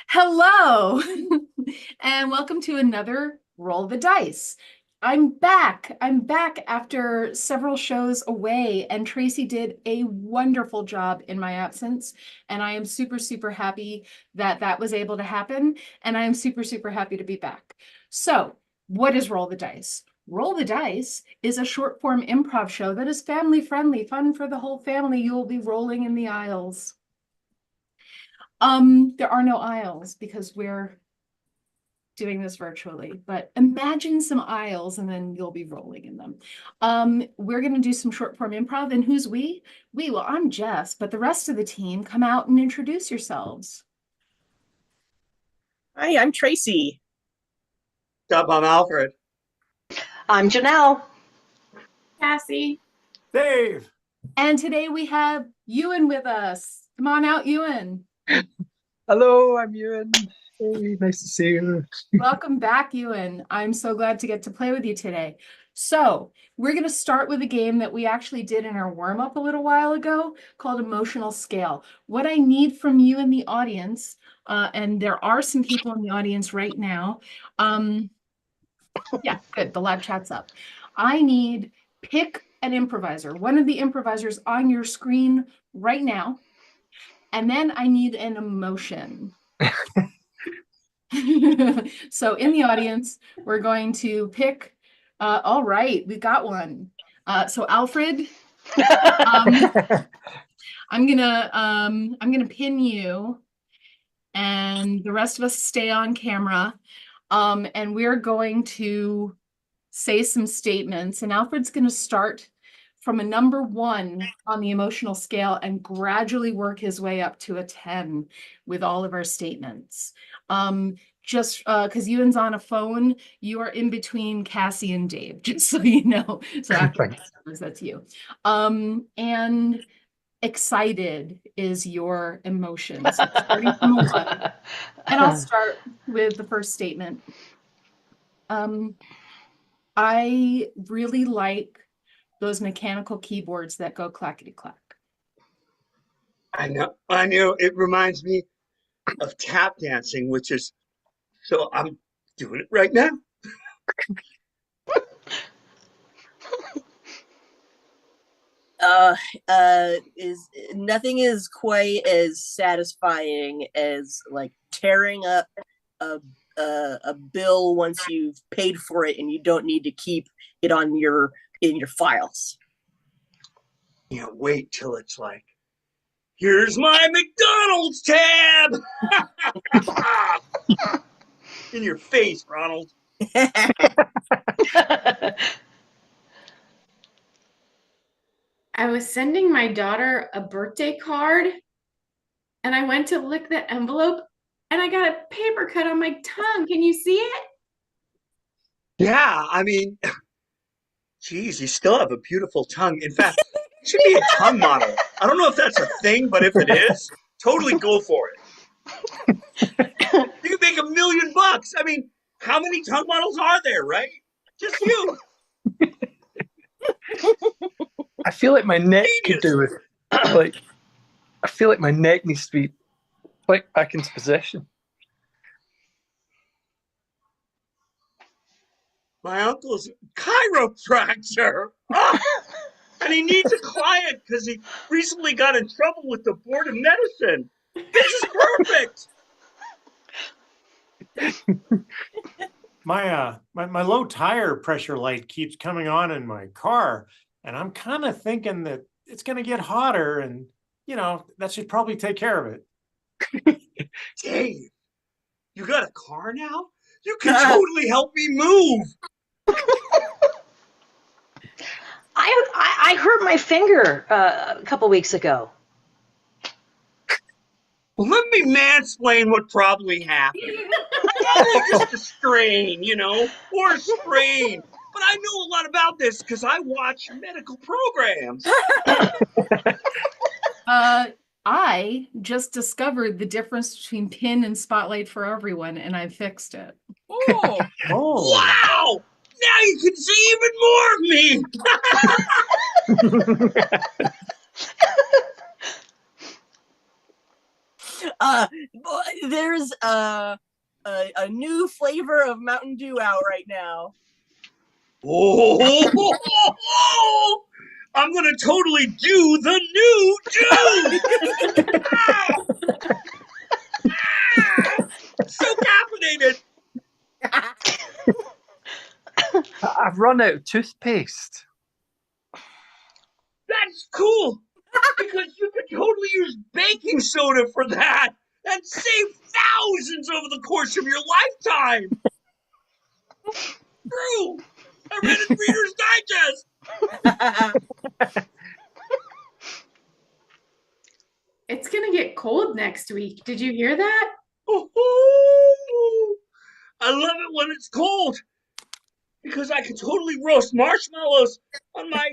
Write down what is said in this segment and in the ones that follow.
Hello, and welcome to another Roll the Dice. I'm back. I'm back after several shows away, and Tracy did a wonderful job in my absence. And I am super, super happy that that was able to happen. And I am super, super happy to be back. So, what is Roll the Dice? Roll the Dice is a short form improv show that is family friendly, fun for the whole family. You will be rolling in the aisles. There are no aisles because we're doing this virtually, but imagine some aisles and then you'll be rolling in them. We're going to do some short form improv. And who's we? Well, I'm Jess, but the rest of the team, come out and introduce yourselves. Hi, I'm Tracy. Sup, I'm Alfred. I'm Janelle. Cassie. Dave. And today we have Ewan with us. Come on out, Ewan. Hello, I'm Ewan. Hey, nice to see you. Welcome back, Ewan. I'm so glad to get to play with you today. So we're going to start with a game that we actually did in our warm-up a little while ago called Emotional Scale. What I need from you in the audience, and there are some people in the audience right now. Yeah, good. The live chat's up. I need pick an improviser, one of the improvisers on your screen right now. And then I need an emotion. So in the audience, we're going to pick, all right, we got one. So Alfred, I'm gonna pin you and the rest of us stay on camera. And we're going to say some statements, and Alfred's gonna start from a number 1 on the emotional scale and gradually work his way up to a 10 with all of our statements. Just because Ewan's on a phone, you are in between Cassie and Dave, just so you know. So after that's you. And excited is your emotion. So starting from a 1. And I'll start with the first statement. I really like those mechanical keyboards that go clackety clack. I know. It reminds me of tap dancing, which is, so I'm doing it right now. Is nothing is quite as satisfying as like tearing up a bill once you've paid for it and you don't need to keep it on in your files. Yeah, wait till it's like, here's my McDonald's tab in your face, Ronald. I was sending my daughter a birthday card and I went to lick the envelope and I got a paper cut on my tongue. Can you see it? Yeah, I mean, geez, you still have a beautiful tongue. In fact, it should be a tongue model. I don't know if that's a thing, but if it is, totally go for it. You can make $1 million. I mean, how many tongue models are there, right? Just you. I feel like my neck could do with like. I feel like my neck needs to be like back into position. My uncle's a chiropractor. Oh, and he needs a client because he recently got in trouble with the Board of Medicine. This is perfect. My low tire pressure light keeps coming on in my car, and I'm kind of thinking that it's going to get hotter, and that should probably take care of it. Dave, you got a car now? You can totally help me move. I hurt my finger a couple weeks ago. Well, let me mansplain what probably happened. Probably just a strain, or a sprain. But I know a lot about this because I watch medical programs. I just discovered the difference between pin and spotlight for everyone, and I fixed it. Oh, Wow! Now you can see even more of me. There's a new flavor of Mountain Dew out right now. Oh, I'm gonna totally do the new do. So caffeinated. I've run out of toothpaste. That's cool because you could totally use baking soda for that and save thousands over the course of your lifetime. True. I read in Reader's Digest. It's gonna get cold next week. Did you hear that? Oh, I love it when it's cold because I can totally roast marshmallows on my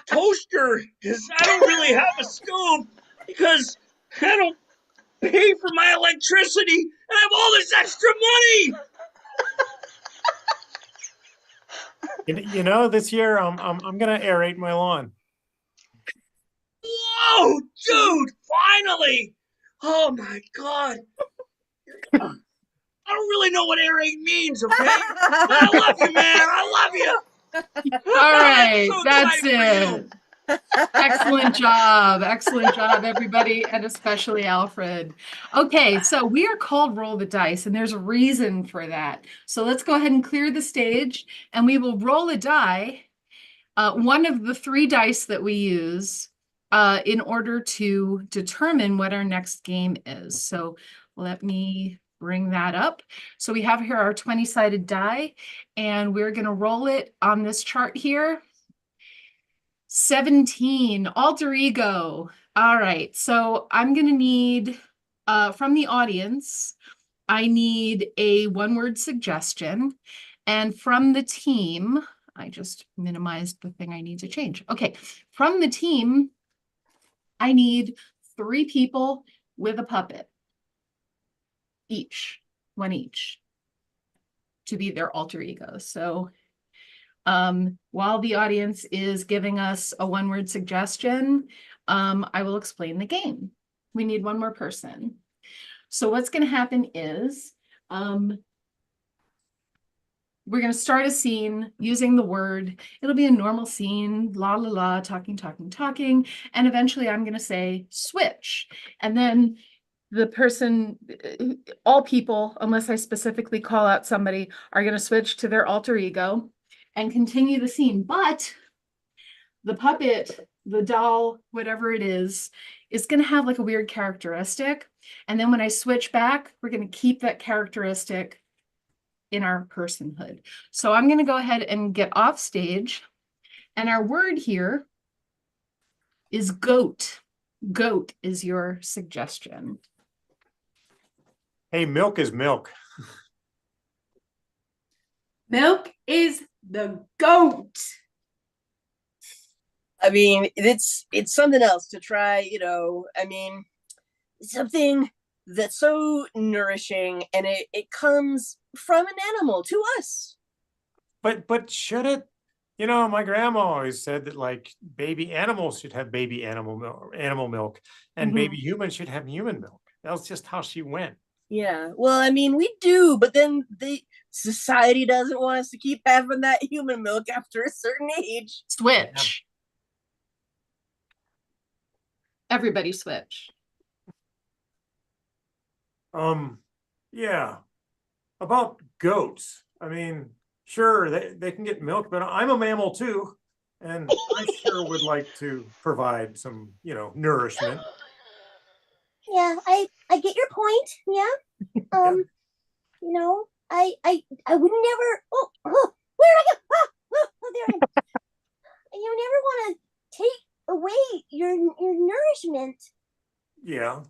toaster because I don't really have a stove because I don't pay for my electricity and I have all this extra money. You know, this year I'm gonna aerate my lawn. Whoa, dude! Finally! Oh my god! I don't really know what aerate means, okay? I love you, man. I love you. All right, So that's excited for you. it. Excellent job. Excellent job, everybody, and especially Alfred. Okay, so we are called Roll the Dice, and there's a reason for that. So let's go ahead and clear the stage, and we will roll a die, one of the 3 dice that we use, in order to determine what our next game is. So let me bring that up. So we have here our 20-sided die, and we're going to roll it on this chart here. 17, alter ego. All right, so I'm going to need, from the audience, I need a one-word suggestion. And from the team, I just minimized the thing I need to change. Okay, from the team, I need 3 people with a puppet. One each, to be their alter ego. So while the audience is giving us a one-word suggestion, I will explain the game. We need one more person. So what's going to happen is we're going to start a scene using the word. It'll be a normal scene, la la la, talking, talking, talking. And eventually I'm going to say switch. And then the person, all people, unless I specifically call out somebody, are going to switch to their alter ego and continue the scene. But the puppet, the doll, whatever it is going to have like a weird characteristic. And then when I switch back, we're going to keep that characteristic in our personhood. So I'm going to go ahead and get off stage. And our word here is goat. Goat is your suggestion. Hey, milk is milk. Milk is the goat. I mean, it's something else to try, I mean, something that's so nourishing and it comes from an animal to us. But should it? You know, my grandma always said that like baby animals should have baby animal milk, and baby humans should have human milk. That was just how she went. Yeah, well, I mean, we do, but then the society doesn't want us to keep having that human milk after a certain age. Switch. Everybody switch. Yeah. About goats. I mean, sure, they can get milk, but I'm a mammal too. And I sure would like to provide some, nourishment. Yeah, I get your point. Yeah. I would never. Oh, where did I go? Oh, there I am. You never want to take away your nourishment. Yeah.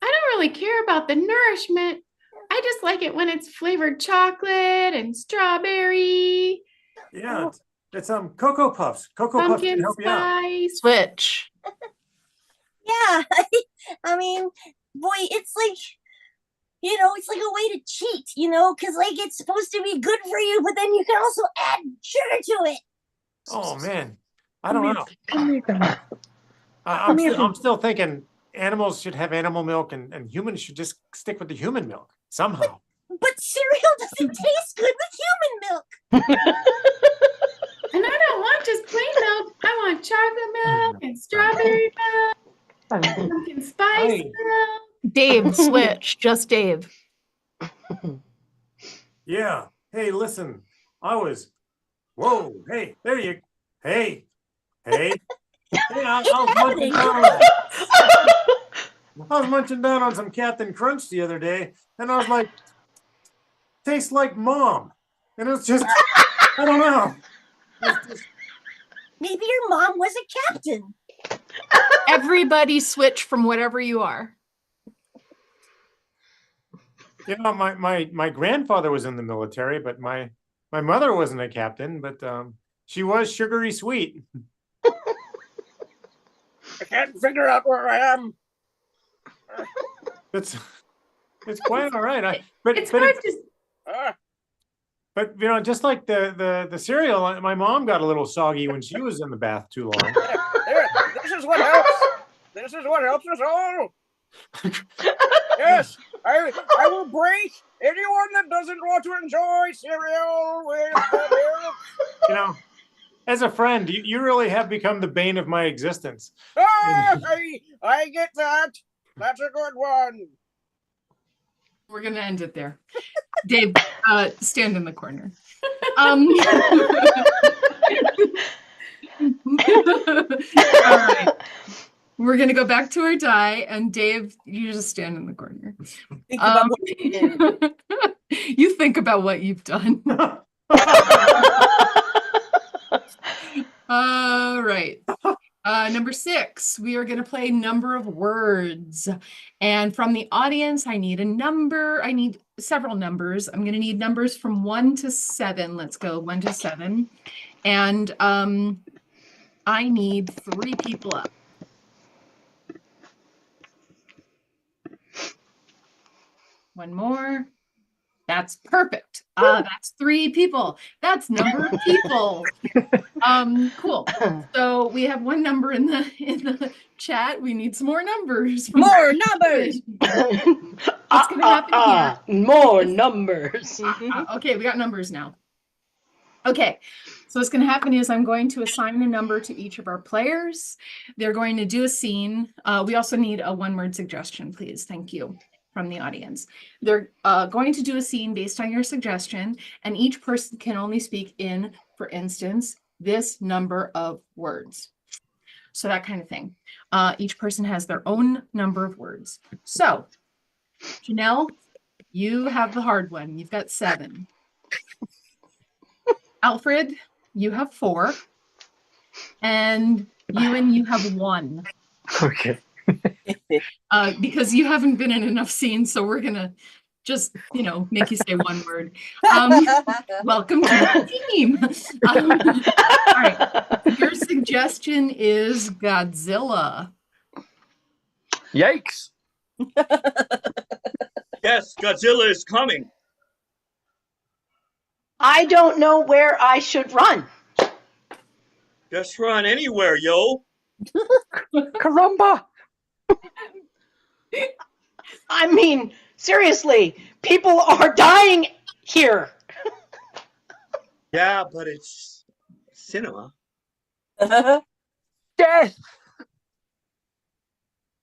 I don't really care about the nourishment. I just like it when it's flavored chocolate and strawberry. Yeah, it's Cocoa Puffs. Cocoa Puffs can Pumpkin help you out. spice. Switch. Yeah, I mean, boy, it's like, it's like a way to cheat, because like it's supposed to be good for you, but then you can also add sugar to it. Oh man, I don't know. I'm still thinking animals should have animal milk and humans should just stick with the human milk somehow. But cereal doesn't taste good with human milk. And I don't want just plain milk. I want chocolate milk and strawberry milk, pumpkin spice Hey. milk. Dave, switch. Just Dave. Yeah. Hey, listen. Hey, there you. Hey. Hey, I was munching down on some Captain Crunch the other day, and I was like, tastes like mom. And it's just, I don't know. Maybe your mom was a captain. Everybody switch from whatever you are. You know, my grandfather was in the military, but my mother wasn't a captain, but she was sugary sweet. I can't figure out where I am. It's quite all right. But you know, just like the cereal, my mom got a little soggy when she was in the bath too long. This is what helps. This is what helps us all. Yes, I will break anyone that doesn't want to enjoy cereal with the milk. You know, as a friend, you really have become the bane of my existence. Ah, I get that. That's a good one. We're gonna end it there. Dave, stand in the corner. All right. We're gonna go back to our die, and Dave, you just stand in the corner. Think about what you did. You think about what you've done. All right. Number 6, we are going to play number of words. And from the audience, I need a number. I need several numbers. I'm going to need numbers from 1 to 7. Let's go 1 to 7. And I need 3 people up. One more. That's perfect. That's 3 people. That's number of people. Cool. So we have 1 number in the chat. We need some more numbers. More numbers. What's gonna happen here? More numbers. Okay, we got numbers now. Okay, so what's gonna happen is I'm going to assign a number to each of our players. They're going to do a scene. We also need a 1-word suggestion, please. Thank you. From the audience. They're going to do a scene based on your suggestion, and each person can only speak in, for instance, this number of words. So that kind of thing. Each person has their own number of words. So, Janelle, you have the hard one. You've got 7. Alfred, you have 4. And Ewan, you have 1. Okay. Because you haven't been in enough scenes, so we're gonna just, make you say 1 word. Welcome to the team. All right. Your suggestion is Godzilla. Yikes. Yes, Godzilla is coming. I don't know where I should run. Just run anywhere, yo. Caramba. I mean, seriously, people are dying here. Yeah, but it's cinema. Death.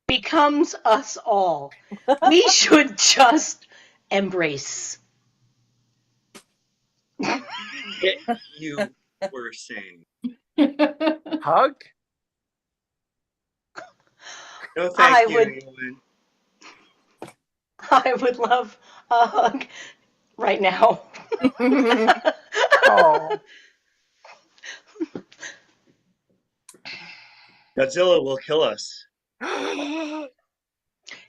Becomes us all. We should just embrace. You were saying. Hug. No, thank you. Ewan. I would love a hug right now. Oh. Godzilla will kill us.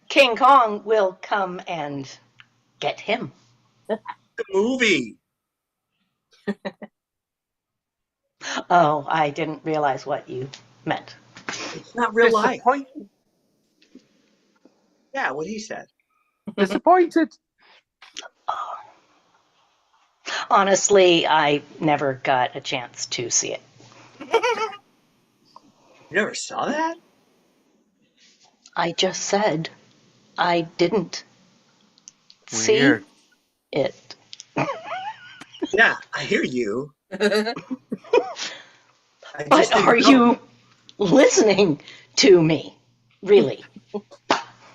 King Kong will come and get him. The movie. Oh, I didn't realize what you meant. It's not real life. Disappointed. Yeah, what he said. Disappointed. Honestly, I never got a chance to see it. You never saw that? I just said I didn't see Weird. it. Yeah, I hear you. I But just didn't are know. you listening to me? Really?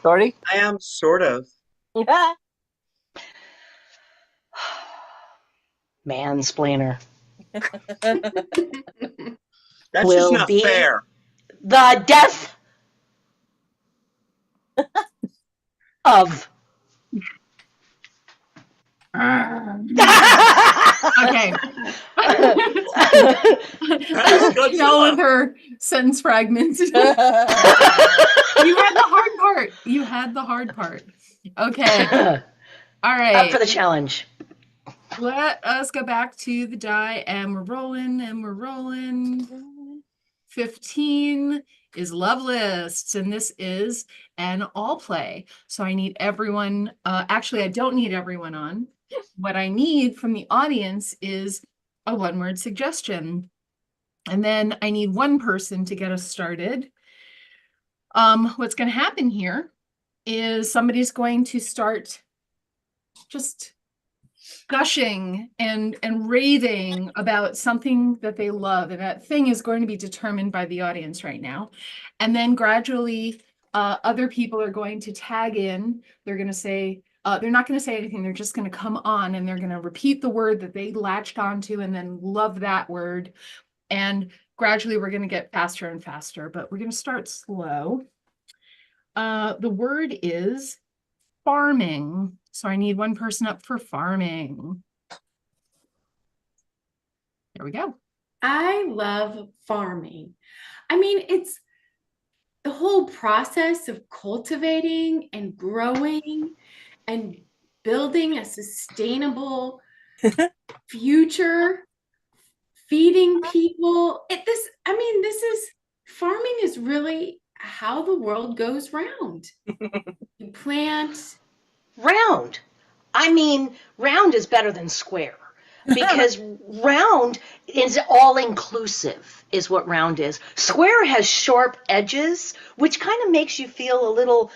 Sorry? I am sort of. Mansplainer. That's Will just not be- fair. The death of. Okay. Godzilla. Now with her sentence fragments. You had the hard part. You had the hard part. Okay. All Up right. for the challenge. Let us go back to the die, and we're rolling, and we're rolling. 15 is love lists, and this is an all play. So I need everyone, actually, I don't need everyone on. What I need from the audience is a one-word suggestion. And then I need one person to get us started. What's going to happen here is somebody's going to start just gushing and raving about something that they love, and that thing is going to be determined by the audience right now. And then gradually other people are going to tag in. They're going to say, they're not going to say anything, they're just going to come on and they're going to repeat the word that they latched onto and then love that word. And gradually we're going to get faster and faster, but we're going to start slow. The word is farming. So I need one person up for farming. There we go. I love farming. I mean, it's the whole process of cultivating and growing and building a sustainable future, feeding people. Farming is really how the world goes round. You plant. Round. I mean, round is better than square because round is all inclusive, is what round is. Square has sharp edges, which kind of makes you feel a little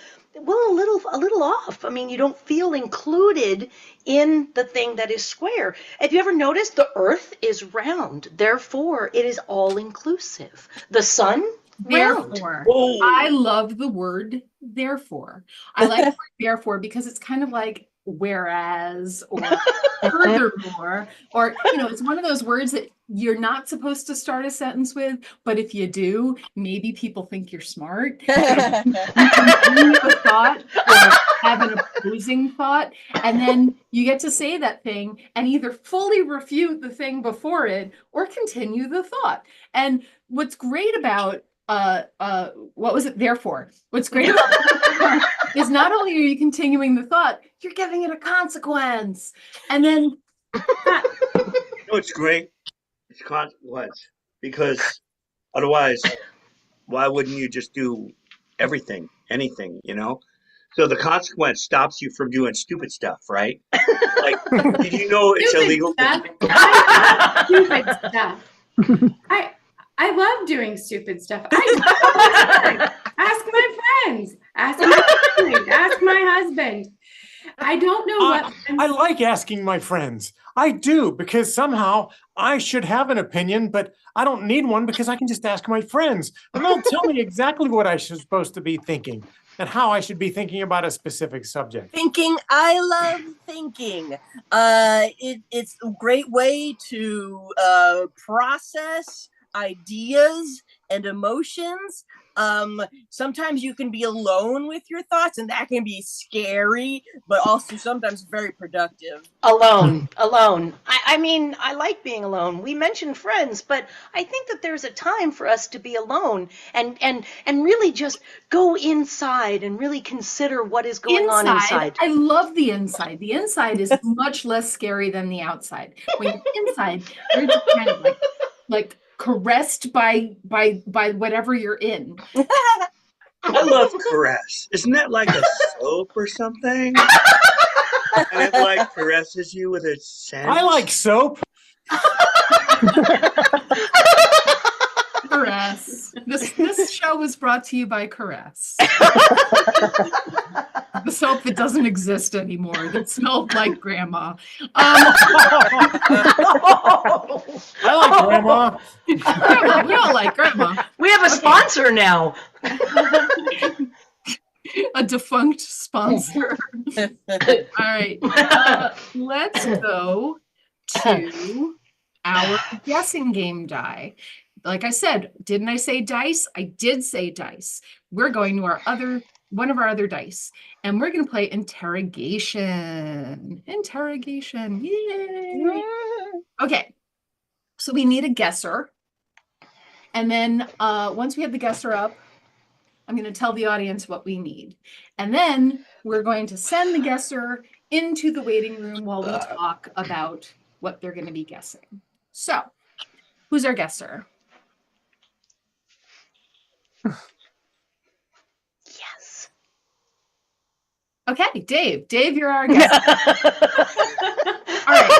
off. I mean, you don't feel included in the thing that is square. Have you ever noticed the earth is round? Therefore, it is all inclusive. The sun, round. Therefore, Oh. I love the word therefore. I like the word therefore because it's kind of like whereas or furthermore, or, it's one of those words that you're not supposed to start a sentence with, but if you do, maybe people think you're smart. You continue a thought or have an opposing thought, and then you get to say that thing and either fully refute the thing before it or continue the thought. And what's great about what was it therefore? What's great about is not only are you continuing the thought, you're giving it a consequence. And then It's great. It's consequence. Because otherwise, why wouldn't you just do everything, anything, So the consequence stops you from doing stupid stuff, right? Like, did you know it's Stupid illegal? stuff. I love stupid stuff. I love doing stupid stuff. Ask my friends. Ask my family. Ask my husband. I don't know what. I like asking my friends. I do, because somehow I should have an opinion, but I don't need one because I can just ask my friends. And they'll tell me exactly what I should supposed to be thinking and how I should be thinking about a specific subject. Thinking. I love thinking. It's a great way to process ideas and emotions. Sometimes you can be alone with your thoughts, and that can be scary, but also sometimes very productive. Alone. I mean, I like being alone. We mentioned friends, but I think that there's a time for us to be alone and really just go inside and really consider what is going on inside. I love the inside. The inside is much less scary than the outside. When you're inside, you're just kind of like caressed by whatever you're in. I love caress. Isn't that like a soap or something? And it like caresses you with its scent. I like soap. For Caress. This show was brought to you by Caress. The soap that doesn't exist anymore, that smelled like grandma. I like grandma. Grandma, we all like grandma. We have a sponsor now. A defunct sponsor. All right. Let's go to our guessing game die. Like I said, didn't I say dice? I did say dice. We're going to one of our other dice, and we're going to play interrogation. Interrogation. Yay. Okay. So we need a guesser. And then once we have the guesser up, I'm going to tell the audience what we need. And then we're going to send the guesser into the waiting room while we talk about what they're going to be guessing. So, who's our guesser? Yes. Okay, Dave. Dave, you're our guesser. All right.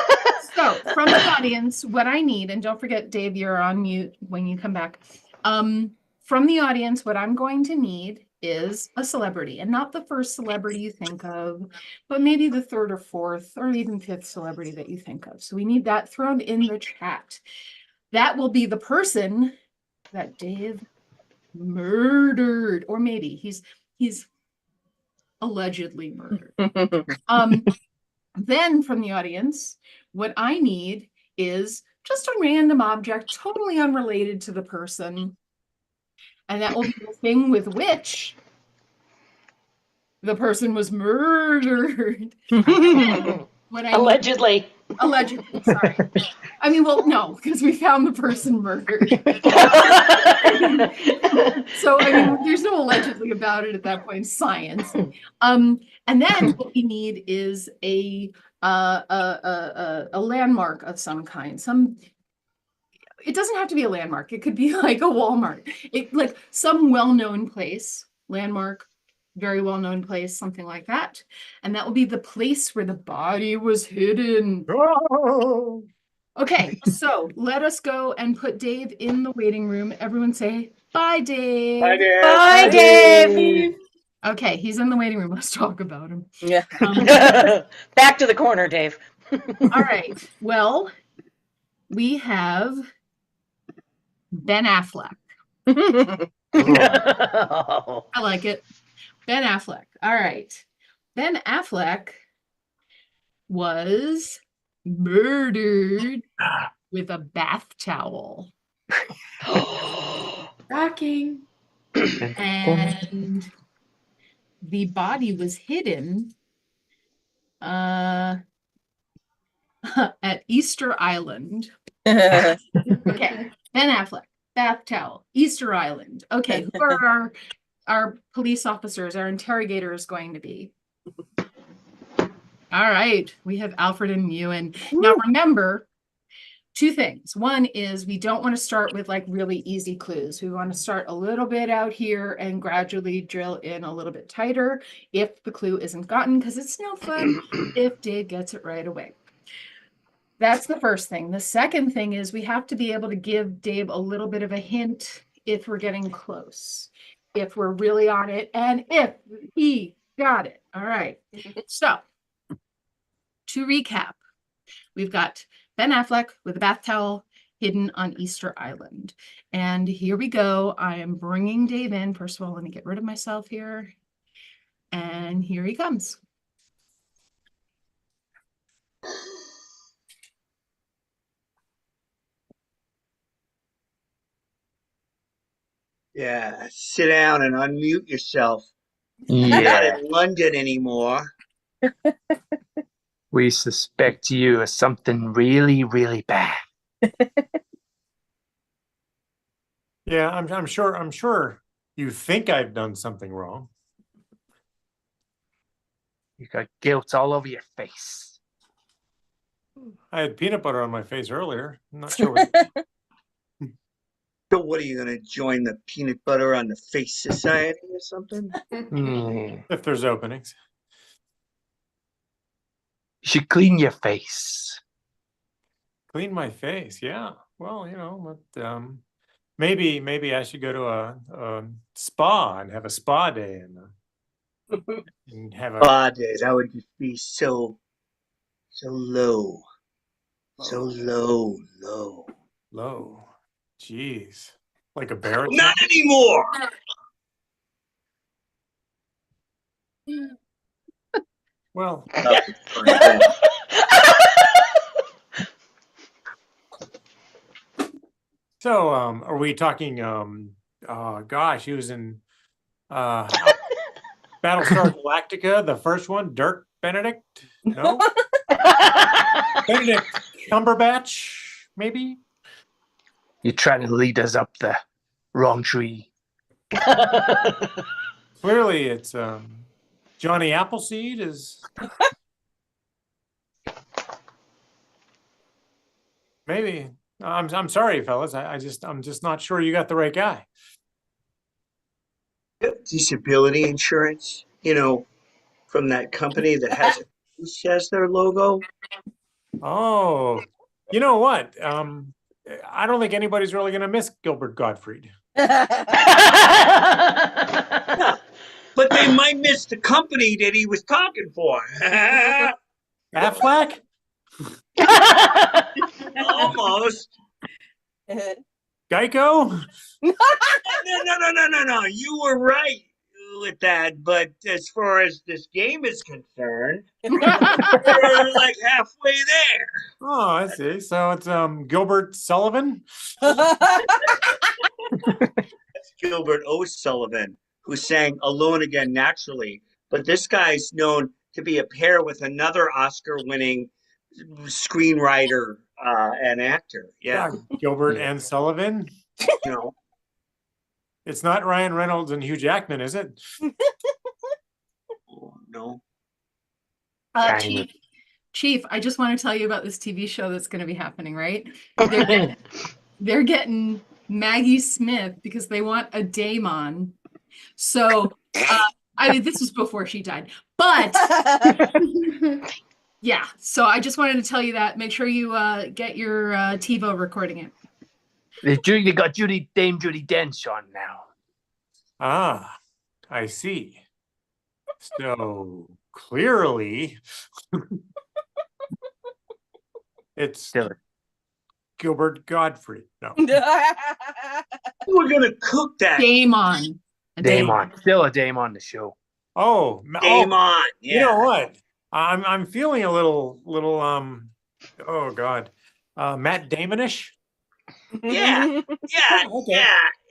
So, from the audience, what I need, and don't forget, Dave, you're on mute when you come back. From the audience, what I'm going to need is a celebrity, and not the first celebrity you think of, but maybe the third or fourth or even fifth celebrity that you think of. So we need that thrown in the chat. That will be the person that Dave murdered, or maybe he's allegedly murdered. Then from the audience, what I need is just a random object, totally unrelated to the person. And that will be the thing with which the person was murdered. Allegedly. Allegedly, sorry. I mean, well, no, because we found the person murdered. So, I mean, there's no allegedly about it at that point, science. And then what we need is a landmark of some kind. It doesn't have to be a landmark. It could be like a Walmart. Like some well-known place, landmark, very well-known place, something like that. And that will be the place where the body was hidden. Oh. Okay, so let us go and put Dave in the waiting room. Everyone say, bye, Dave. Bye, Dave. Bye, Dave. Okay, he's in the waiting room. Let's talk about him. Yeah. Back to the corner, Dave. All right, well, we have Ben Affleck. I like it. Ben Affleck. All right. Ben Affleck was murdered with a bath towel. Shocking. And the body was hidden at Easter Island. Okay. Ben Affleck, bath towel, Easter Island. Okay, who are our police officers, our interrogators going to be? All right, we have Alfred and Ewan. Now remember, two things. One is we don't want to start with like really easy clues. We want to start a little bit out here and gradually drill in a little bit tighter if the clue isn't gotten, because it's no fun if Dave gets it right away. That's the first thing. The second thing is we have to be able to give Dave a little bit of a hint if we're getting close, if we're really on it, and if he got it. All right. So to recap, we've got Ben Affleck with a bath towel hidden on Easter Island. And here we go. I am bringing Dave in. First of all, let me get rid of myself here. And here he comes. Yeah, sit down and unmute yourself. You're not in London anymore. We suspect you of something really, really bad. Yeah, I'm sure you think I've done something wrong. You got guilt all over your face. I had peanut butter on my face earlier. I'm not sure. So what are you gonna join the peanut butter on the face society or something? If there's openings. You should clean your face. Clean my face, yeah. Well, but maybe I should go to a spa and have a spa day and have a Ah, that would just be so low. So low. low. Jeez. Like a baritone. Not anymore. Well, so are we talking gosh, he was in Battlestar Galactica, the first one, Dirk Benedict? No? Benedict Cumberbatch, maybe? You're trying to lead us up the wrong tree. Clearly it's Johnny Appleseed is maybe. I'm sorry, fellas. I'm just not sure you got the right guy. Disability insurance, from that company that has a fish as their logo. Oh, you know what? I don't think anybody's really going to miss Gilbert Gottfried. But they might miss the company that he was talking for. Affleck? Almost. Geico? No. You were right with that, but as far as this game is concerned, we're like halfway there. Oh, I see. So it's Gilbert Sullivan? That's Gilbert O'Sullivan, who sang Alone Again Naturally. But this guy's known to be a pair with another Oscar-winning screenwriter and actor. Yeah. Gilbert and Sullivan? You know. It's not Ryan Reynolds and Hugh Jackman, is it? Oh, no. Chief, I just want to tell you about this TV show that's going to be happening, right? They're getting Maggie Smith because they want a Damon. So, I mean, this was before she died, but yeah. So I just wanted to tell you that. Make sure you get your TiVo recording it. They got Dame Judi Dench on now. Ah, I see. So clearly, it's Still, Gilbert Gottfried. No. We're gonna cook that. Damon. Damon. Still a Dame on the show. Oh, Damon. Yeah. You know what? I'm feeling a little oh God, Matt Damonish. Yeah. Okay.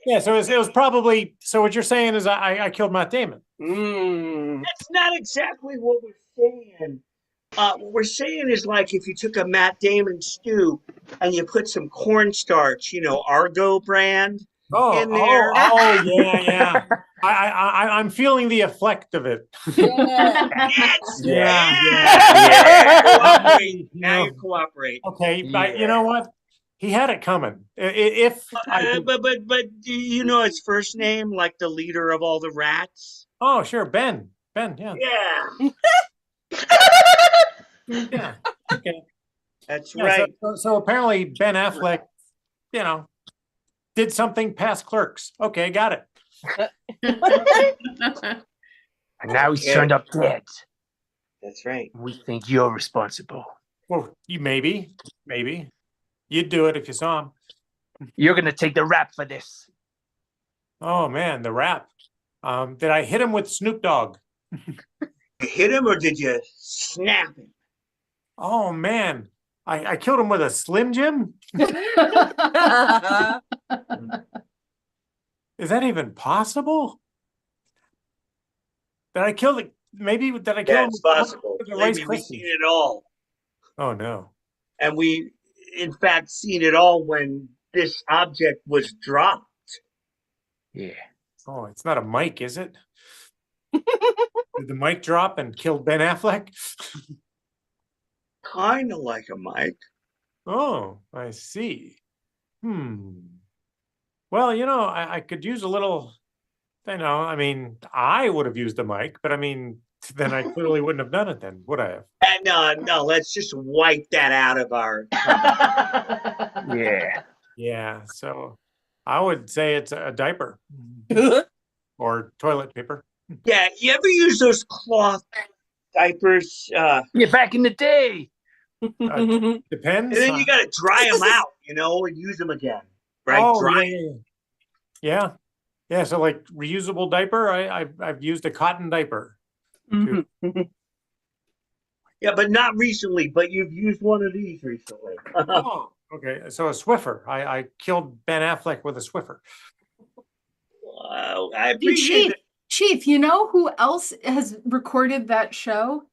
Yeah, so it was probably, so what you're saying is I killed Matt Damon. That's not exactly what we're saying. What we're saying is like if you took a Matt Damon stew and you put some cornstarch, Argo brand in there. Yeah. I'm feeling the effect of it. Yeah. Cooperate. Now you cooperate. Okay, but you know what? He had it coming. But do you know his first name, like the leader of all the rats? Oh, sure, Ben. Yeah. Yeah. Okay. That's Yeah, right. So apparently Ben Affleck, did something past Clerks. Okay, got it. And now he's turned up dead. That's right. We think you're responsible. Well, maybe. You'd do it if you saw him. You're going to take the rap for this. Oh, man, the rap. Did I hit him with Snoop Dogg? You hit him or did you snap him? Oh, man. I killed him with a Slim Jim? Is that even possible? Did I kill him? Yeah, it's possible. Maybe we've seen it all. Oh, no. And we, in fact, seen it all when this object was dropped. Yeah. Oh, it's not a mic, is it? Did the mic drop and kill Ben Affleck? Kind of like a mic. Oh, I see. Well, I could use a little, I mean, I would have used the mic, but I mean, then I clearly wouldn't have done it then, would I have? No, let's just wipe that out of our... Yeah. Yeah, so I would say it's a diaper or toilet paper. Yeah, you ever use those cloth diapers? Yeah, back in the day. Depends. And then you got to dry them out, and use them again, right? Oh, Dry. yeah. Yeah, so like reusable diaper, I've used a cotton diaper. too. Yeah, but not recently. But you've used one of these recently. Oh, okay. So a Swiffer. I killed Ben Affleck with a Swiffer. Wow, I Hey, appreciate Chief, it. Chief, you know who else has recorded that show?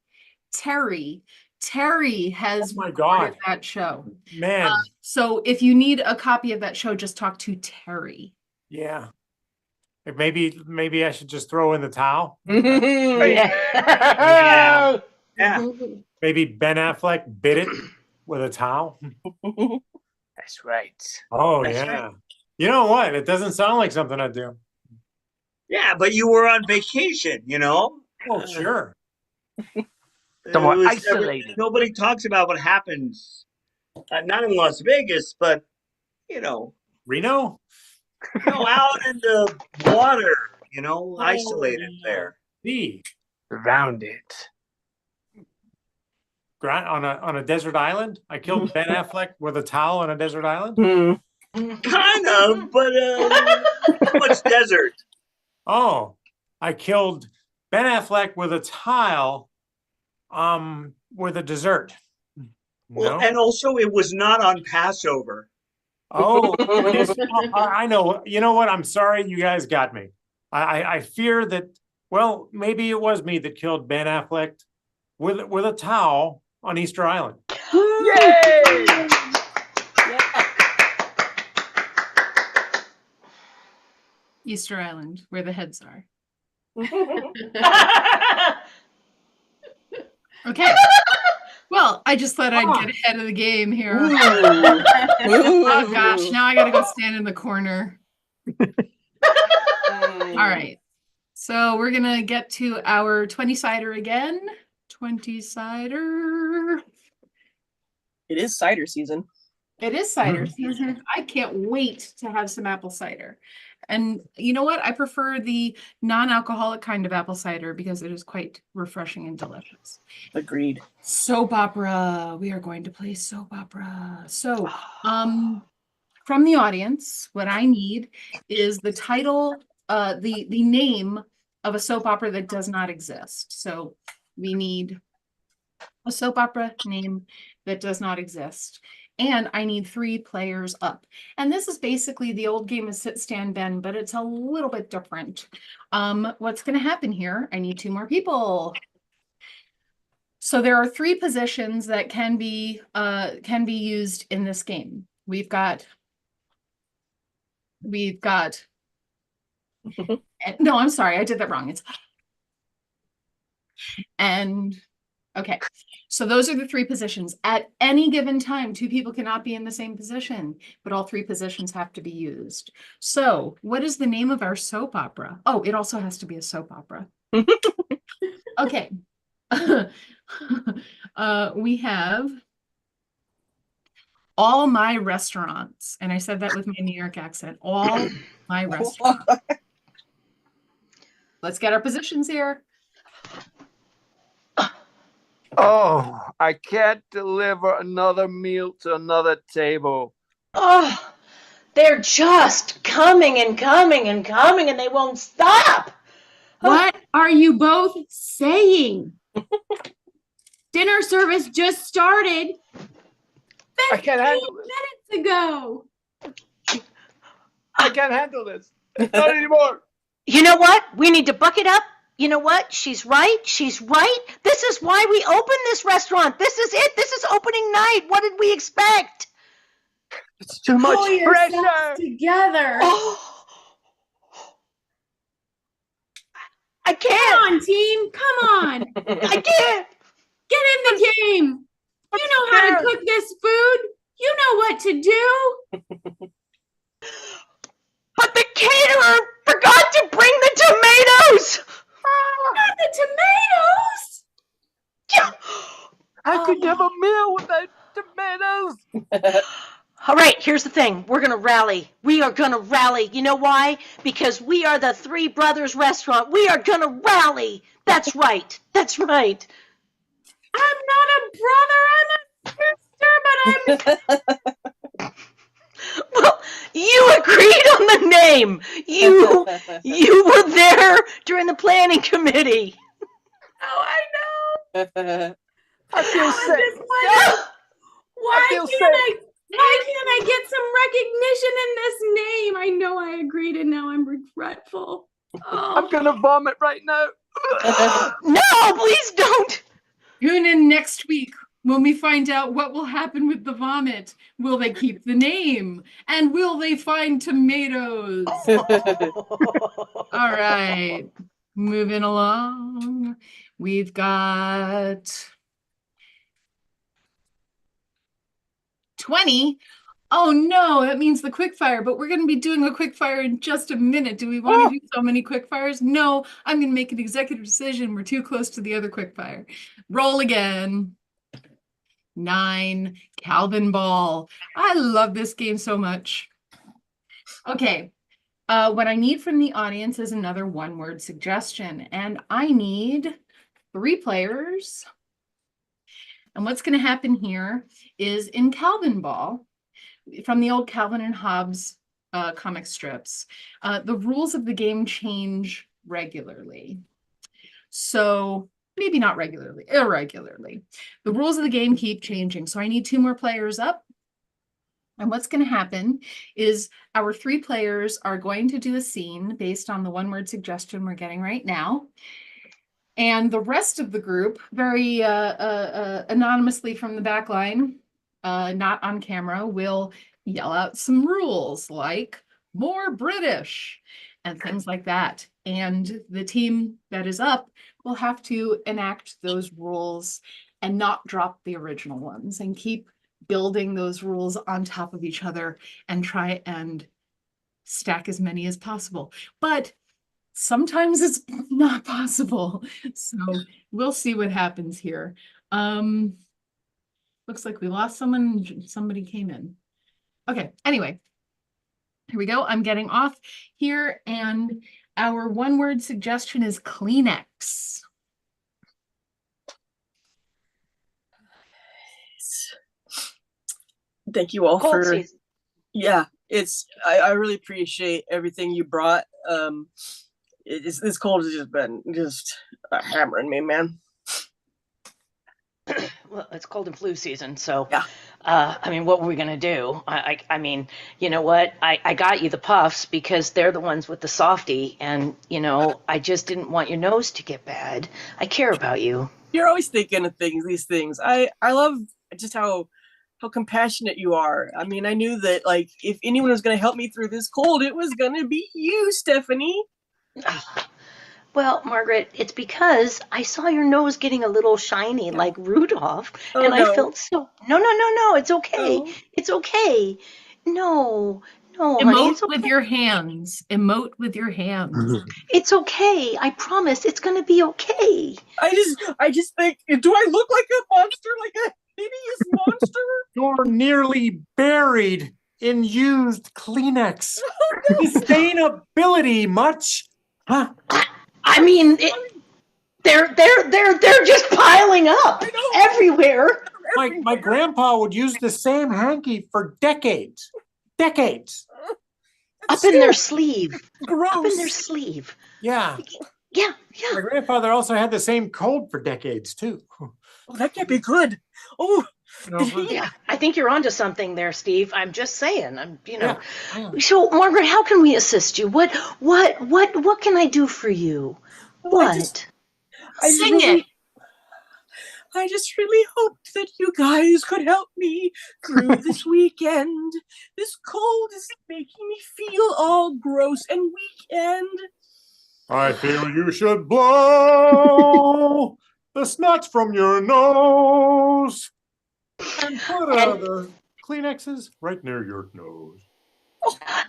Terry. Terry has Oh my recorded God. that show. Man, So if you need a copy of that show, just talk to Terry. yeah. Maybe I should just throw in the towel. Yeah. Yeah. Maybe Ben Affleck bit it with a towel. That's right. Oh, That's yeah. right. You know what? It doesn't sound like something I'd do. Yeah, but you were on vacation, Oh, sure. Somewhat It was isolated. nobody talks about what happens, not in Las Vegas, but Reno? out in the water, isolated yeah. there. Me. Around it. On a desert island? I killed Ben Affleck with a towel on a desert island? Kind of, but not much desert. Oh, I killed Ben Affleck with a tile, with a dessert. Well, No? and also it was not on Passover. Oh, I know. You know what? I'm sorry, you guys got me. I fear that. Well, maybe it was me that killed Ben Affleck with a towel on Easter Island. Yay! Easter Island, where the heads are. Okay. Well, I just thought I'd get ahead of the game here. Oh gosh, now I gotta go stand in the corner. All right. So we're gonna get to our 20-sider again. 20-sider. It is cider season. It is cider season. I can't wait to have some apple cider. And you know what? I prefer the non-alcoholic kind of apple cider because it is quite refreshing and delicious. Agreed. Soap opera. We are going to play soap opera. So, from the audience, what I need is the title, the name of a soap opera that does not exist. So we need a soap opera name that does not exist. And I need 3 players up. And this is basically the old game of sit, stand, bend, but it's a little bit different. What's going to happen here? I need 2 more people. So there are 3 positions that can be used in this game. We've got. No, I'm sorry, I did that wrong. Okay. So those are the 3 positions. At any given time, 2 people cannot be in the same position, but all 3 positions have to be used. So what is the name of our soap opera? Oh, it also has to be a soap opera. Okay. We have All My Restaurants. And I said that with my New York accent. All My Restaurants. Let's get our positions here. Oh, I can't deliver another meal to another table. Oh, they're just coming and coming and coming, and they won't stop. What are you both saying? Dinner service just started I can't 15 handle this. minutes ago. I can't handle this. Not anymore. You know what? We need to buck it up. You know what? She's right. She's right. This is why we opened this restaurant. This is it. This is opening night. What did we expect? It's too much Pull yourselves pressure. together. Oh, I Come can't. on, team. Come on. I can't. Get in the game. You know how to cook this food. You know what to do. But the caterer forgot to bring the tomatoes. Not the tomatoes. I could have a meal without tomatoes. All right. right, here's the thing. We're going to rally. We are going to rally. You know why? Because we are the Three Brothers Restaurant. We are going to rally. That's right. That's right. I'm not a brother, I'm a sister, but I'm Well, you agreed on the name. You were there during the planning committee. oh, I know. I feel I'm sick. just wondering, why feel can't I get some recognition in this name? I know I agreed and now I'm regretful. I'm Oh, gonna vomit right now. No, please don't. Tune in next week when we find out what will happen with the vomit. Will they keep the name? And will they find tomatoes? All right, moving along. We've got 20. Oh no, that means the quickfire, but we're going to be doing a quickfire in just a minute. Do we want to do so many quickfires? No, I'm going to make an executive decision. We're too close to the other quickfire. Roll again. 9, Calvin Ball. I love this game so much. Okay, what I need from the audience is another one-word suggestion, and I need 3 players. And what's going to happen here is in Calvin Ball, from the old Calvin and Hobbes comic strips, the rules of the game change regularly. So maybe not regularly, irregularly. The rules of the game keep changing. So I need 2 more players up. And what's going to happen is our 3 players are going to do a scene based on the one-word suggestion we're getting right now. And the rest of the group, very anonymously from the back line, not on camera, will yell out some rules like more British and things like that. And the team that is up will have to enact those rules and not drop the original ones and keep building those rules on top of each other and try and stack as many as possible. But sometimes it's not possible. So we'll see what happens here. Looks like we lost someone. Somebody came in. Okay, anyway, here we go. I'm getting off here, and our one-word suggestion is Kleenex. Thank you all Cold for season. yeah. I really appreciate everything you brought. This cold has just been hammering me, man. Well, it's cold and flu season, so Yeah. I mean, what were we gonna do? I mean, you know what? I got you the puffs because they're the ones with the softy, and you know, I just didn't want your nose to get bad. I care about you. You're always thinking of these things. I love just how compassionate you are. I mean, I knew that like if anyone was going to help me through this cold, it was going to be you, Stephanie. Well, Margaret, it's because I saw your nose getting a little shiny like Rudolph, Oh, and no. I felt so. No, it's okay. Oh. It's okay. No, honey, Emote it's okay. with your hands. Emote with your hands. It's okay. I promise it's gonna be okay. I just think, do I look like a monster, like a hideous monster? You're nearly buried in used Kleenex. Sustainability much? Huh? I mean, they're just piling up everywhere. My grandpa would use the same hanky for decades. Decades. Up in their sleeve. Gross. Up in their sleeve. Yeah. Yeah. My grandfather also had the same cold for decades too. Oh, that can't be good. Oh, Yeah, I think you're onto something there, Steve. I'm just saying. Yeah. So, Margaret, how can we assist you? What can I do for you? What? Sing it. I just really hoped that you guys could help me through this weekend. This cold is making me feel all gross and weak, and I feel you should blow the snuts from your nose and put the Kleenexes right near your nose.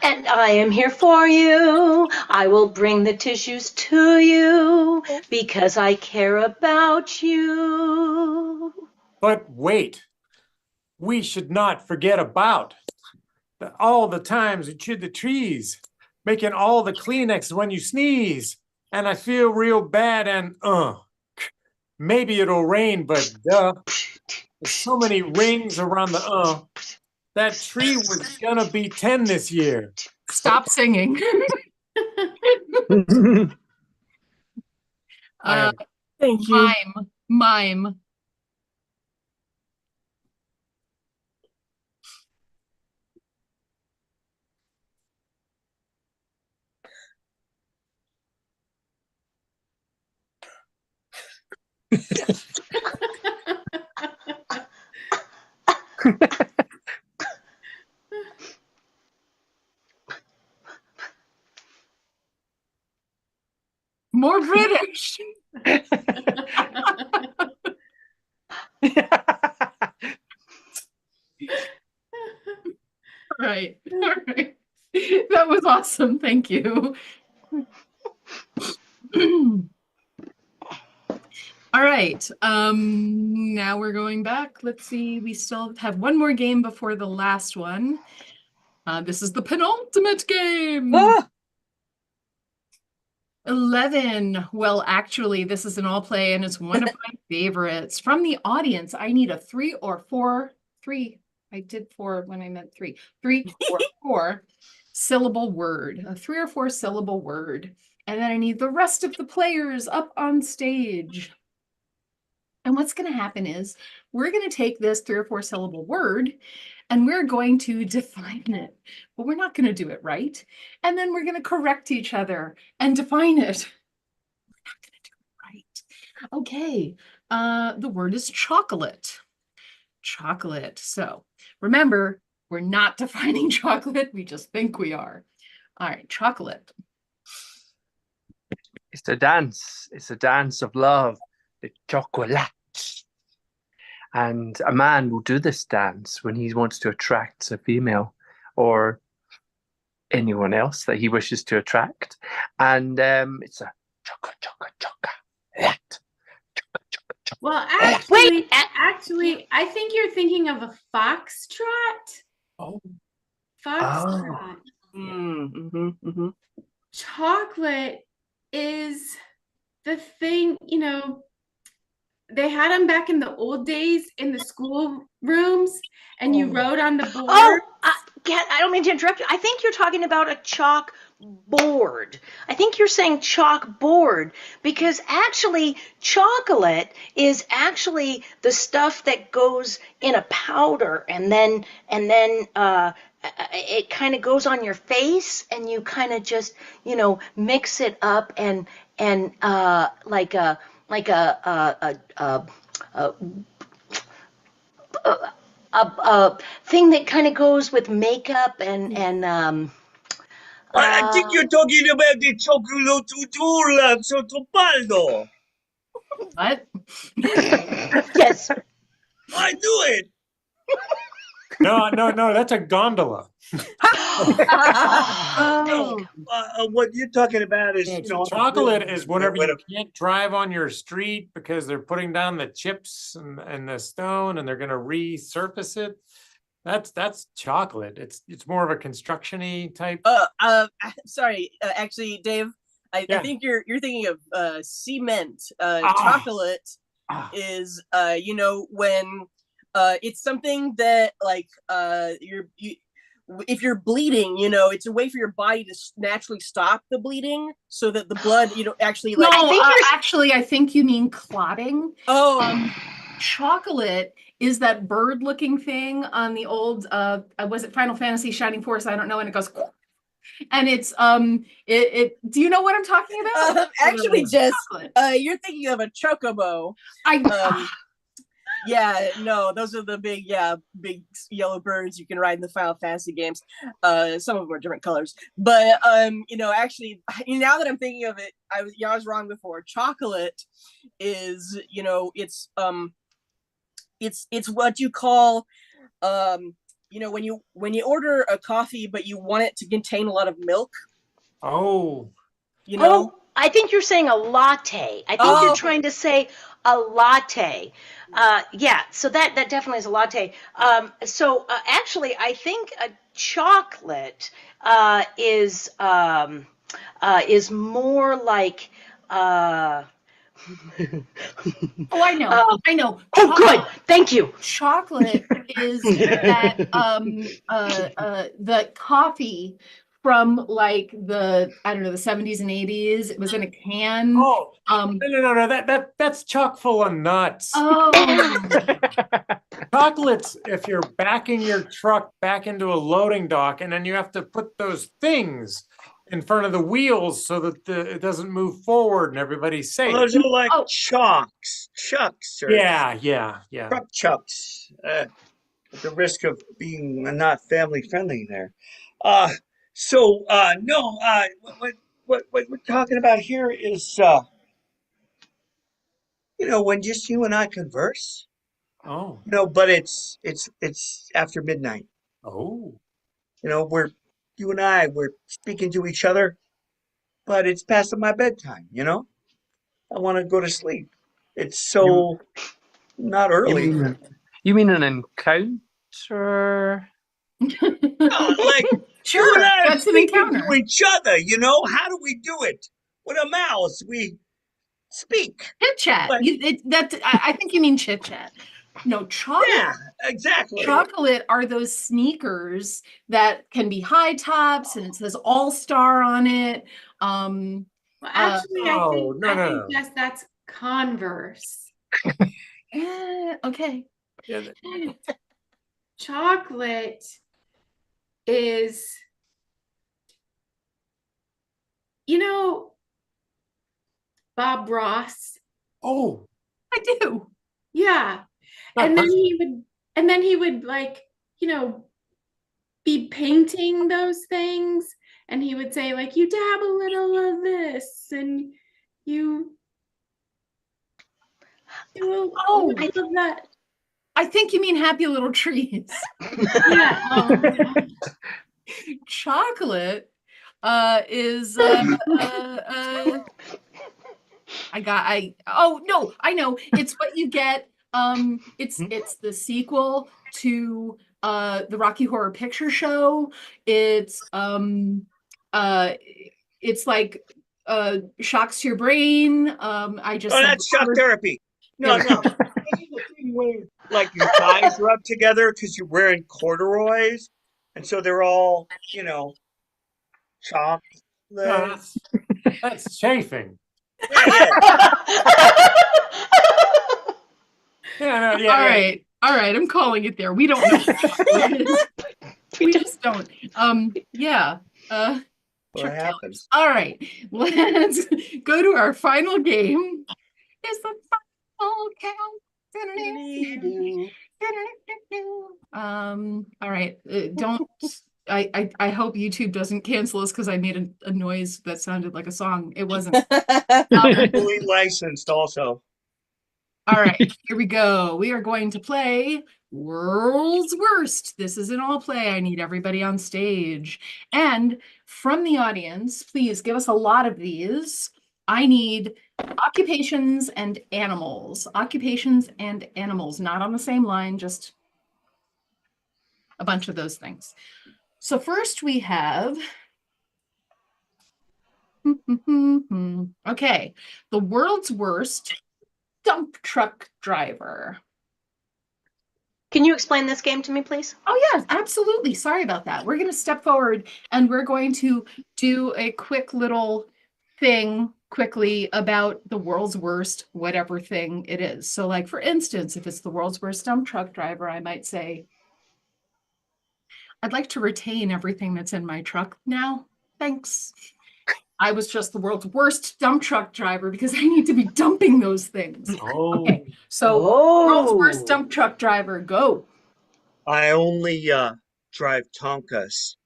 And I am here for you. I will bring the tissues to you because I care about you. But wait, we should not forget about all the times you chewed the trees, making all the Kleenex when you sneeze. And I feel real bad and maybe it'll rain, but duh. There's so many rings around the That tree was gonna be 10 this year. Stop singing. Thank you. Mime. More British. Right. All right. That was awesome. Thank you. All right. Now we're going back. Let's see. We still have one more game before the last one. This is the penultimate game. 11. Well, actually, this is an all play and it's one of my favorites. From the audience, I need a 3 or 4. 3. I did 4 when I meant 3. 3 or 4 syllable word. A 3 or 4 syllable word. And then I need the rest of the players up on stage. And what's going to happen is we're going to take this 3 or 4 syllable word and we're going to define it, but we're not going to do it right. And then we're going to correct each other and define it. We're not going to do it right. Okay. The word is chocolate. Chocolate. So remember, we're not defining chocolate. We just think we are. All right. Chocolate. It's a dance. It's a dance of love. The chocolate. And a man will do this dance when he wants to attract a female or anyone else that he wishes to attract. And it's a chocolate. Well, actually, I think you're thinking of a foxtrot. Oh. Foxtrot. Chocolate is the thing, they had them back in the old days in the school rooms, and you wrote on the board. Oh, I don't mean to interrupt you. I think you're talking about a chalk board. I think you're saying chalk board because actually chocolate is actually the stuff that goes in a powder and then it kind of goes on your face and you kind of just mix it up and like a thing that kind of goes with makeup and I think you're talking about the chocolate sotopaldo. What? Yes. I knew it. No, that's a gondola. What you're talking about is chocolate is whenever you can't drive on your street because they're putting down the chips and the stone and they're going to resurface it. That's chocolate. It's more of a construction-y type. Sorry, actually, Dave, I think you're thinking of cement. Chocolate is when it's something that if you're bleeding, it's a way for your body to naturally stop the bleeding so that the blood, actually No, I think you mean clotting. Chocolate is that bird-looking thing on the old, was it Final Fantasy Shining Force? I don't know, and it goes, and it's do you know what I'm talking about? Actually, Jess, you're thinking of a chocobo. Yeah, no, those are the big yellow birds you can ride in the Final Fantasy games. Some of them are different colors, but actually, now that I'm thinking of it, I was wrong before. Chocolate is, it's what you call, when you order a coffee but you want it to contain a lot of milk. Oh. I think you're saying a latte. I think you're trying to say a latte. Yeah, so that definitely is a latte. Actually, I think a chocolate is more like. Oh, I know. I know. Oh, good. Thank you. Chocolate is that the coffee from like the, I don't know, the 70s and 80s. It was in a can. Oh, no. That's chock full of nuts. Oh, Chocolates, if you're backing your truck back into a loading dock, and then you have to put those things in front of the wheels so that it doesn't move forward and everybody's safe. Those are like Oh. chucks, or Yeah. truck chucks. At the risk of being not family friendly there. No. What we're talking about here is, when just you and I converse. Oh. But it's after midnight. Oh. You and I, we're speaking to each other, but it's past my bedtime. I want to go to sleep. It's so not early. You mean an encounter? Like you and sure. I are That's an speaking encounter. to each other. How do we do it? With a mouse, we speak. Chit chat. But- I think you mean chit chat. No, chocolate. Yeah, exactly. Chocolate are those sneakers that can be high tops and it says All Star on it. Well, actually, no. I think yes, that's Converse. Okay. Yeah, Chocolate is, Bob Ross. oh. I do. Yeah. And then he would like, be painting those things, and he would say like, you dab a little of this and you do a little of that. I think you mean Happy Little Trees. Yeah. Chocolate is I know. It's what you get. It's the sequel to the Rocky Horror Picture Show. It's like shocks to your brain. I just said that's shock the word. therapy. No. This is the thing where, like, your thighs rub together because you're wearing corduroys, and so they're all, chopped. No, that's chafing. Yeah. Yeah. All right. I'm calling it there. We don't know. We just don't. Yeah. What happens? All right. Let's go to our final game. It's the final count. All right. Don't. I hope YouTube doesn't cancel us because I made a noise that sounded like a song. It wasn't. Fully licensed, also. All right, here we go. We are going to play World's Worst. This is an all play. I need everybody on stage. And from the audience, please give us a lot of these. I need occupations and animals. Occupations and animals, not on the same line, just a bunch of those things. So first we have, okay, the world's worst dump truck driver. Can you explain this game to me, please? Oh, yeah, absolutely. Sorry about that. We're going to step forward and we're going to do a quick little thing quickly about the world's worst, whatever thing it is. So like, for instance, if it's the world's worst dump truck driver, I might say, I'd like to retain everything that's in my truck now. Thanks. I was just the world's worst dump truck driver because I need to be dumping those things. Oh. Okay, so world's worst dump truck driver, go. I only drive Tonkas.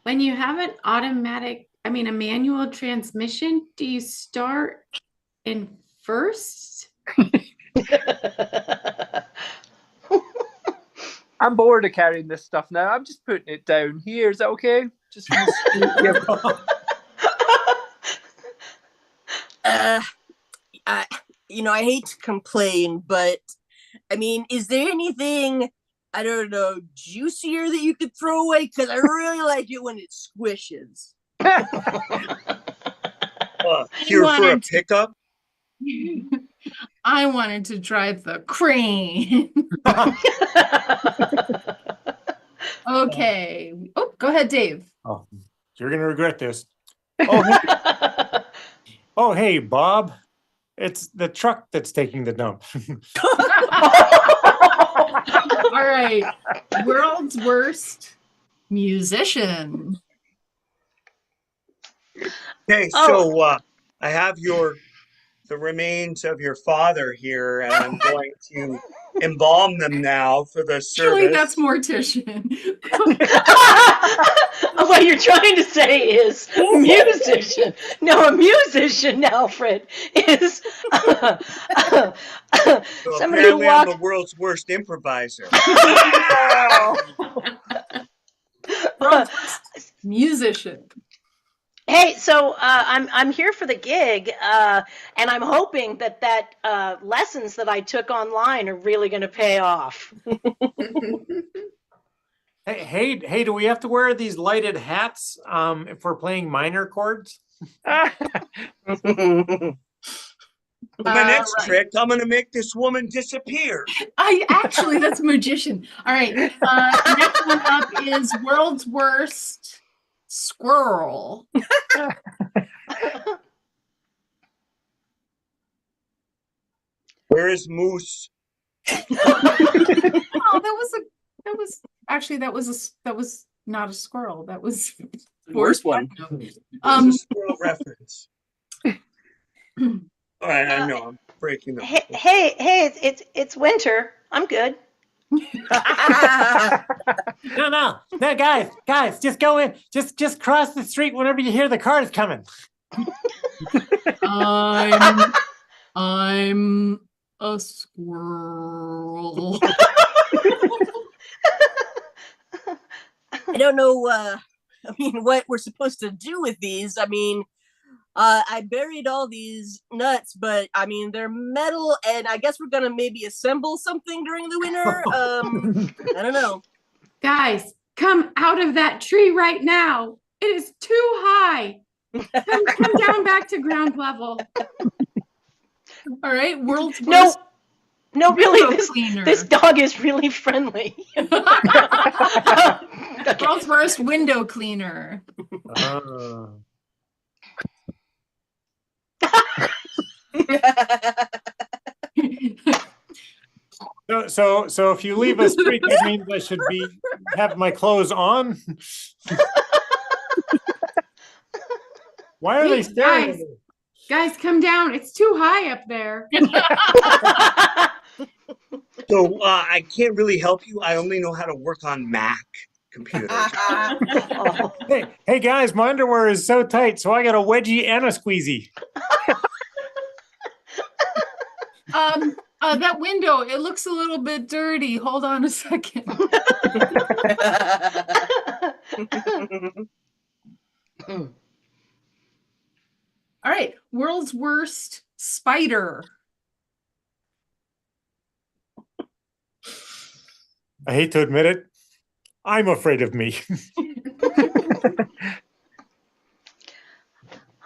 When you have an a manual transmission, do you start in first? I'm bored of carrying this stuff now. I'm just putting it down here. Is that okay? Just Uh, I, I hate to complain, but I mean, is there anything, I don't know, juicier that you could throw away? Because I really like it when it squishes. Here for a wanted to- pickup? I wanted to drive the crane. Okay. Oh, go ahead, Dave. Oh, you're gonna regret this. Oh, hey, oh, hey, Bob. It's the truck that's taking the dump. All right. World's worst musician. Okay, so I have the remains of your father here, and I'm going to embalm them now for the Surely service. that's mortician. What you're trying to say is musician. No, a musician, Alfred, is So somebody who apparently I'm walks. the world's worst improviser. Musician. Hey, so I'm here for the gig, and I'm hoping that lessons that I took online are really going to pay off. Hey, do we have to wear these lighted hats if we're playing minor chords? For my next Right. trick, I'm going to make this woman disappear. Actually, that's magician. All right. Next one up is world's worst squirrel. Where is Moose? Oh, that was not a squirrel. That was Worst one. It's a squirrel reference. All right, I know I'm breaking the. Hey, it's winter. I'm good. No, guys, just go in. Just cross the street whenever you hear the cars coming. I'm a squirrel. I don't know, what we're supposed to do with these. I mean, I buried all these nuts, but I mean, they're metal, and I guess we're gonna maybe assemble something during the winter. I don't know. Guys, come out of that tree right now. It is too high. Come down back to ground level. All right, world's No, worst no, window really, cleaner. this dog is really friendly. Okay. World's worst window cleaner. So if you leave a streak, that means I should have my clothes on. Why are they staring at me? Guys, come down. It's too high up there. So I can't really help you. I only know how to work on Mac computers. Oh. Hey guys, my underwear is so tight, so I got a wedgie and a squeezy. That window, it looks a little bit dirty. Hold on a second. All right, world's worst spider. I hate to admit it, I'm afraid of me.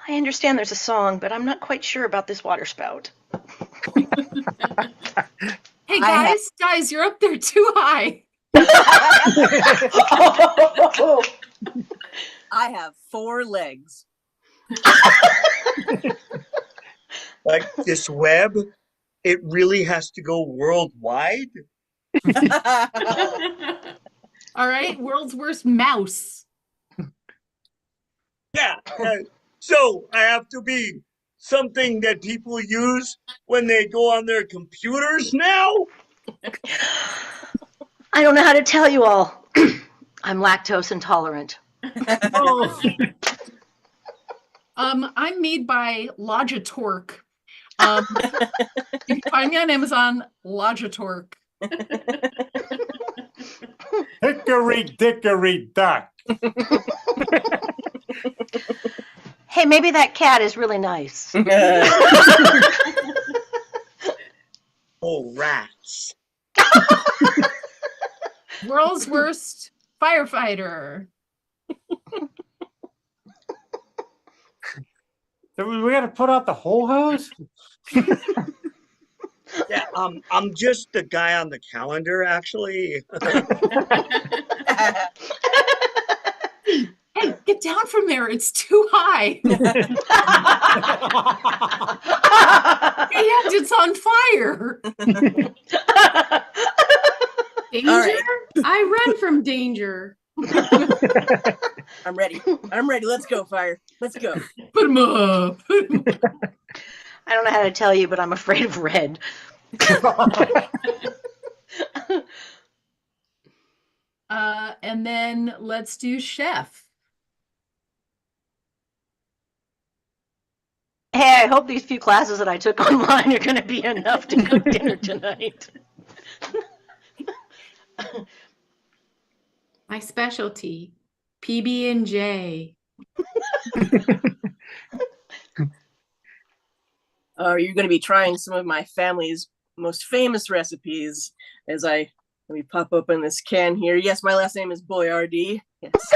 I understand there's a song, but I'm not quite sure about this water spout. Hey I guys, you're up there too high. I have 4 legs. Like this web, it really has to go worldwide. All right, world's worst mouse. Yeah. So I have to be something that people use when they go on their computers now. I don't know how to tell you all. I'm lactose intolerant. I'm made by Logitorque. You can find me on Amazon, Logitorque. Hickory dickory dock. Hey, maybe that cat is really nice. Oh, rats. World's worst firefighter. So we got to put out the whole hose? Yeah, I'm just the guy on the calendar, actually. Hey, get down from there. It's too high. And it's on fire. Danger? right. I run from danger. I'm ready. I'm ready. Let's go, Fire. Let's go. Put him up. I don't know how to tell you, but I'm afraid of red. And then let's do chef. Hey, I hope these few classes that I took online are going to be enough to cook dinner tonight. My specialty, PB&J. You're going to be trying some of my family's most famous recipes as let me pop open this can here. Yes, my last name is Boyardee. Yes.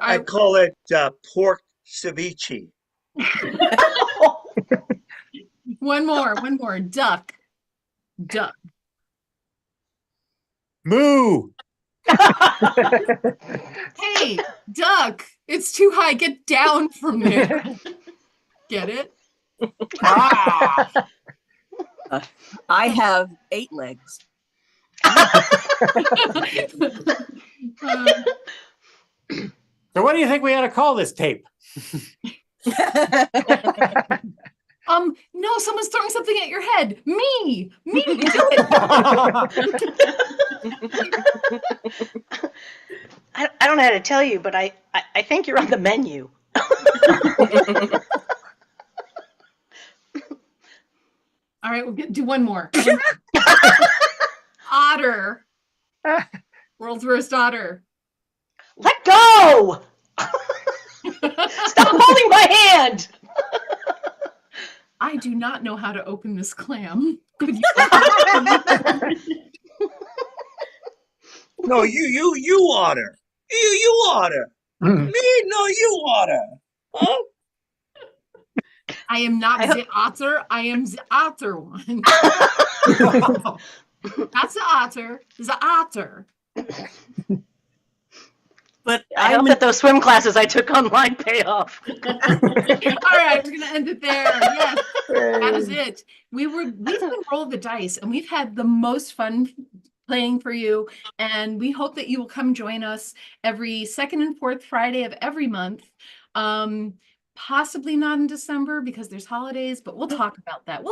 I call it pork ceviche. One more. Duck. Moo! Hey, duck. It's too high. Get down from there. Get it? Ah! I have 8 legs. So what do you think we ought to call this tape? No, someone's throwing something at your head. Me. I don't know how to tell you, but I think you're on the menu. All right, we'll do one more. Otter. World's worst otter. Let go! Stop holding my hand! I do not know how to open this clam. Could you? No, you otter. You otter. Me? No, you otter. Huh? I am not the otter. I am the otter one. That's the otter. The otter. But I hope that those swim classes I took online pay off. All right, we're gonna end it there. Yes, that is it. We've been Roll the Dice, and we've had the most fun playing for you. And we hope that you will come join us every second and fourth Friday of every month. Possibly not in December because there's holidays, but we'll talk about that.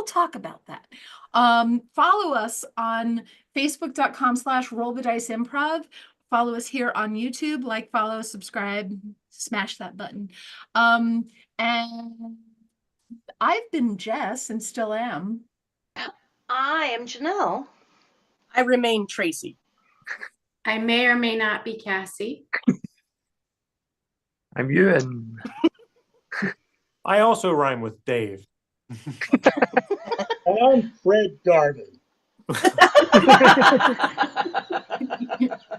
Follow us on facebook.com/rollthediceimprov. Follow us here on YouTube, follow, subscribe, smash that button. And I've been Jess and still am. I am Janelle. I remain Tracy. I may or may not be Cassie. I'm Ewan. I also rhyme with Dave. And I'm Fred Darvin.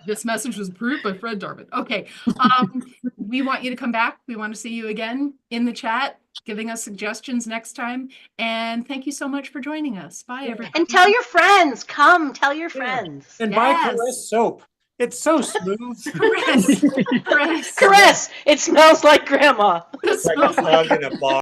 This message was approved by Fred Darvin. Okay. We want you to come back. We want to see you again in the chat, giving us suggestions next time. And thank you so much for joining us. Bye, everybody. And tell your friends. Come, tell your friends. And buy Yes. Caress soap. It's so smooth. Caress. Caress. It smells like grandma. It Like a smells like dog in a bar.